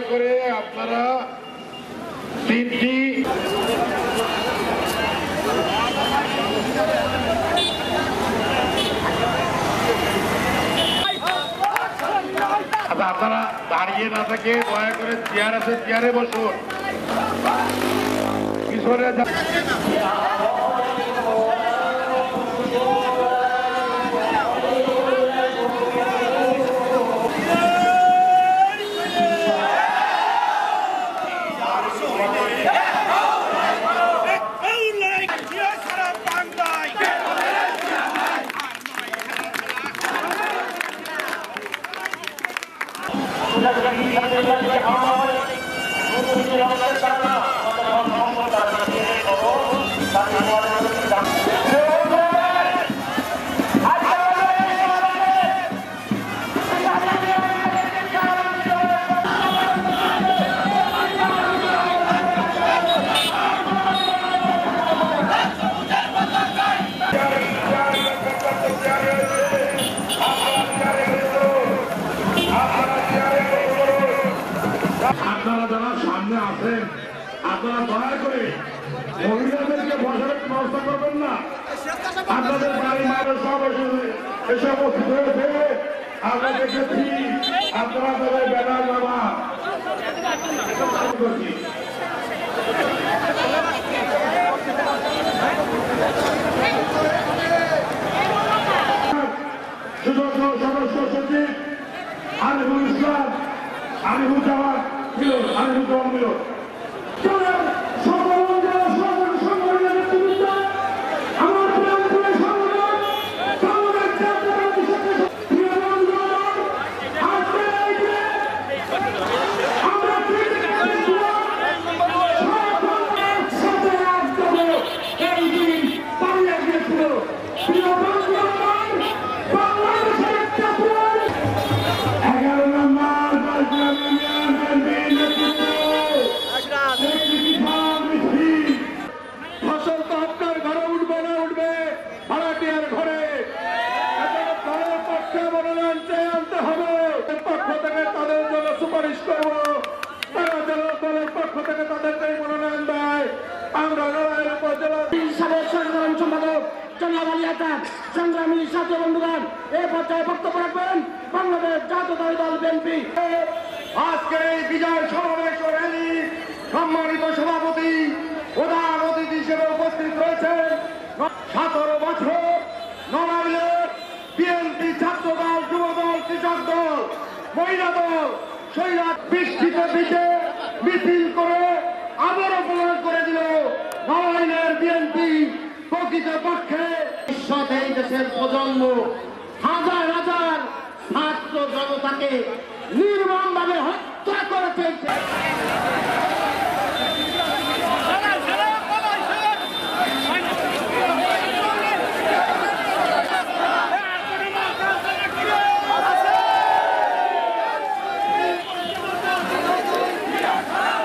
করে আপনারা তিনটি আপনারা দাঁড়িয়ে না থাকে দয়া করে চেয়ার আছে চেয়ারে বসুন পিছনে আপনারা যারা সামনে আছেন আপনারা দয়া করে মহিলাদেরকে বসার ব্যবস্থা করবেন না। আপনাদের বাড়ি মায়ের সব এসব হয়েছে আমরা দেখেছি আপনারা তাদের ব্যানার নামা সুদক্ষ সদস্য সচিব আরিফুল ইসলাম আরিফুজ্জামান মিলন সংগ্রামী সাথী বন্ধুগণ এই পর্যায়ে বক্তব্য রাখবেন বাংলাদেশ জাতীয়তাবাদী দল বিএনপি। আজকের এই বিজয় সমাবেশ র্যালি সম্মানিত সভাপতি প্রধান অতিথি হিসেবে উপস্থিত রয়েছেন 17 বছর নড়াইলের বিএনপি ছাত্র দল যুব দল কৃষক দল মহিলা দল শৈলাদ বৃষ্টিতে ভিজে মিছিল করে আবারও প্রমাণ করে দিল নড়াইলের বিএনপি প্রকৃতপক্ষে এই দেশের প্রজন্ম হাজার হাজার ছাত্র জনতাকে নির্মমভাবে হত্যা করেছে।